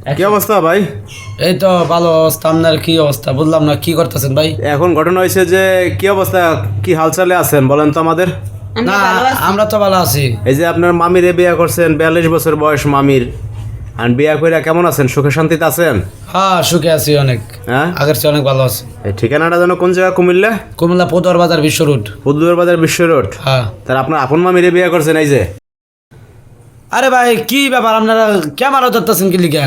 কি অবস্থা ভাই? এই তো ভালো অবস্থা। আপনার কি অবস্থা বুঝলাম না, কি করতেছেন ভাই? এখন ঘটনা হয়েছে যে কি অবস্থা, কি হালচালে আছেন বলেন তো আমাদের। না আমরা তো ভালো আছি। এই যে আপনার মামির বিয়ে করছেন, 42 বছর বয়স মামির, আর বিয়ে করে কেমন আছেন? সুখে শান্তিতে আছেন? হ্যাঁ সুখে আছি অনেক, হ্যাঁ আগের চেয়ে অনেক ভালো আছি। এই ঠিকানাটা যেন কোন জায়গা? কুমিল্লা কুমিল্লা পদুয়ার বাজার বিশ্ব রোড। পদ্মুয়ার বাজার বিশ্ব রোড। হ্যাঁ। তার আপনার আপন মামির বিয়ে করছেন এই যে? আরে ভাই কি ব্যাপার, আপনারা ক্যামেরা ধরতেছেন কি লিখা?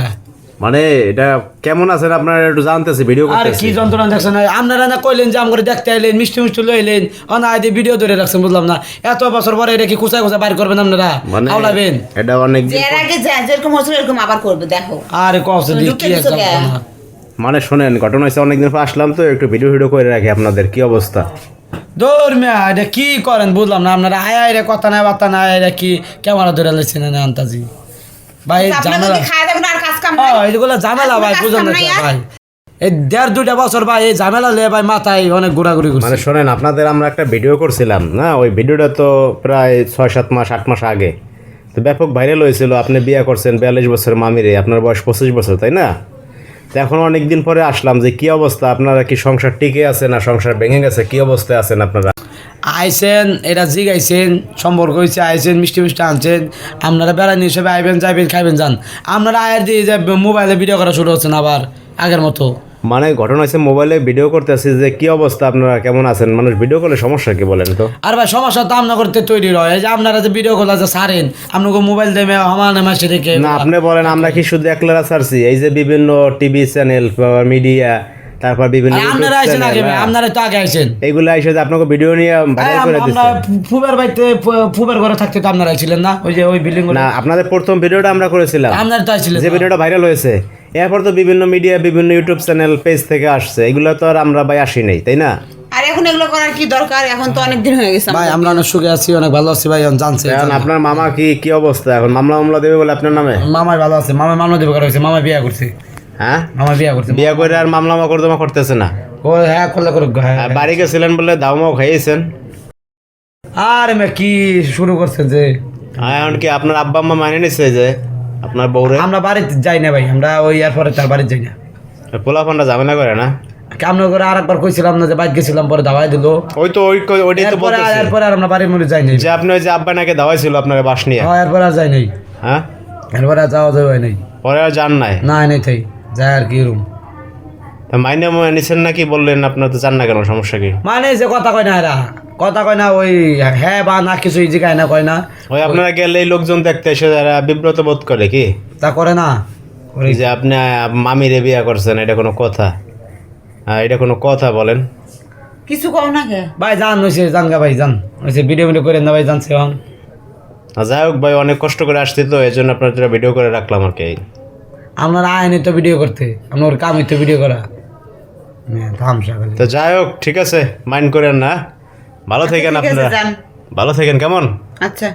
মানে এটা কেমন আছেন আপনারা একটু জানতেছি, ভিডিও আরে করতেছি। কি যন্ত্রণা দেখছেন আপনারা? না কইলেন যে আমগরে দেখতে আইলেন, মিষ্টি মিষ্টি লইলেন, অনাদি ভিডিও ধরে রাখছেন, বুঝলাম না। এত বছর পরে এটা কি কুচায় কুচায় বাইর করবেন আপনারা? মানে হাওলাবেন এটা অনেক যে এর আগে যেরকম হচ্ছিল এরকম আবার করবে, দেখো। আরে কষ্ট দি কি লুকিয়ে একটা দিছো না। মানে শোনেন, ঘটনা হয়েছে অনেকদিন পর আসলাম তো একটু ভিডিও করে রাখি আপনাদের কি অবস্থা। দৌড় মিয়া, এটা কি করেন বুঝলাম না। আপনারা আয়া রে কথা নাই বার্তা নাই, এটা কি ক্যামেরা ধরে লেছেন না আন্তাজি ভাই? আপনারা ঝামেলা যদি খাওয়া যাবেন আর কাজ কাম নাই। এইগুলো ঝামেলা ভাই, কাজ বুঝলেন কাম না নাই আর? ভাই? এই 1.5-2 বছর ভাই এই ঝামেলা লে ভাই মাথায় অনেক ঘোরাঘুরি মানে করছে। শোনেন, আপনাদের আমরা একটা ভিডিও করছিলাম না, ওই ভিডিওটা তো প্রায় 6-7 মাস 8 মাস আগে তো ব্যাপক ভাইরাল হয়েছিল। আপনি বিয়ে করছেন 42 বছর মামিরে, আপনার বয়স 25 বছর, তাই না? তো এখন অনেক দিন পরে আসলাম যে কি অবস্থা, আপনারা কি সংসার টিকে আছে না সংসার ভেঙে গেছে, কি অবস্থায় আছেন আপনারা? আইসেন এটা জিগাইছেন, সম্পর্ক হয়েছে, আইসেন মিষ্টি মিষ্টি আনছেন, আপনারা বেড়ানি হিসেবে আইবেন যাইবেন খাইবেন যান। আপনারা আয়ের দিয়ে যে মোবাইলে ভিডিও করা শুরু হচ্ছেন আবার আগের মতো। মানে ঘটনা হয়েছে মোবাইলে ভিডিও করতেছি যে কি অবস্থা, আপনারা কেমন আছেন। মানুষ ভিডিও করলে সমস্যা কি বলেন তো? আর ভাই সমস্যা তো আপনার করতে তৈরি হয়। এই যে আপনারা যে ভিডিও করলে যে সারেন, আপনাকে মোবাইল দেবে আমার মাসে রেখে না আপনি বলেন, আমরা কি শুধু একলা ছাড়ছি? এই যে বিভিন্ন টিভি চ্যানেল, মিডিয়া, তারপর বিভিন্ন আপনারা আইসেন আগে ভাই, আপনারা তো আগে আইসেন। এইগুলো এসে যে আপনাকে ভিডিও নিয়ে ভাইরাল করে আমরা দিচ্ছে। ফুবের বাড়িতে ফুবের ঘরে থাকতে তো আপনারা আইছিলেন না, ওই যে ওই বিল্ডিং না আপনাদের প্রথম ভিডিওটা আমরা করেছিলাম, আপনারা তো আইছিলেন যে ভিডিওটা ভাইরাল হয়েছে। এরপর তো বিভিন্ন মিডিয়া, বিভিন্ন ইউটিউব চ্যানেল, পেজ থেকে আসছে, এগুলো তো আর আমরা ভাই আসি নাই, তাই না? আর এখন এগুলো করার কি দরকার? এখন তো অনেক দিন হয়ে গেছে ভাই। আমরা অনেক সুখে আছি, অনেক ভালো আছি ভাই, জানছে। এখন আপনার মামা কি অবস্থা? এখন মামলা দেবে বলে আপনার নামে? মামাই ভালো আছে, মামলা দেবে করা হয়েছে, মামা বিয়া করছে। হ্যাঁ মামা বিয়া করছে, বিয়ে করে আর মামলা মকদ্দমা করতেছে না? ও হ্যাঁ করলে করুক হ্যাঁ। আর বাড়ি গেছিলেন বলে দাওমাও খাইয়েছেন? আরে মে কি শুরু করছেন যে? এখন কি আপনার আব্বা আম্মা মানে নিচ্ছে যে আপনার বউরে? আমরা বাড়িতে যাই না ভাই, আমরা ওই এরপরে তার বাড়িতে যাই না। পোলাপানটা ঝামেলা করে না? আমরা করে আরেকবার কইছিলাম না যে বাইক গেছিলাম, পরে দাওয়াই দিল। ওই তো ওইটাই তো বলতেছি এরপরে আর আমরা বাড়ির মধ্যে যাই নাই। যে আপনি ওই যে আব্বা নাকি দাওয়াইছিল আপনার বাস নিয়ে। হ্যাঁ এরপরে আর যাই নাই, হ্যাঁ এরপরে আর যাওয়া যাওয়া নাই। পরে আর যান নাই? না নাই তাই যাই আর কি রুম তা মাইনে নিছেন নাকি বললেন? আপনার তো জান না কেন, সমস্যা কি? মানে যে কথা কয় না এরা, কথা কয় না, ওই হ্যাঁ বা না কিছু জিগায় না, কয় না। ওই আপনারা গেলে এই লোকজন দেখতে এসে যারা বিব্রত বোধ করে কি? তা করে না করে। যে আপনি মামিরে বিয়ে করছেন, এটা কোনো কথা? এটা কোনো কথা বলেন? কিছু কও না কে? ভাই জান হয়েছে, জান গা ভাই, জান হয়েছে, ভিডিও করেন না ভাই, জানছে এখন। যাই হোক ভাই, অনেক কষ্ট করে আসছি তো, এই জন্য আপনার ভিডিও করে রাখলাম আর কি। আপনার আইনে তো ভিডিও করতে, আপনার কামই তো ভিডিও করা। থামসা তো যাই হোক, ঠিক আছে, মাইন্ড করেন না। ভালো থাকেন ঠিক আছে, আপনারা, যান। ভালো থাকেন, কেমন? আচ্ছা।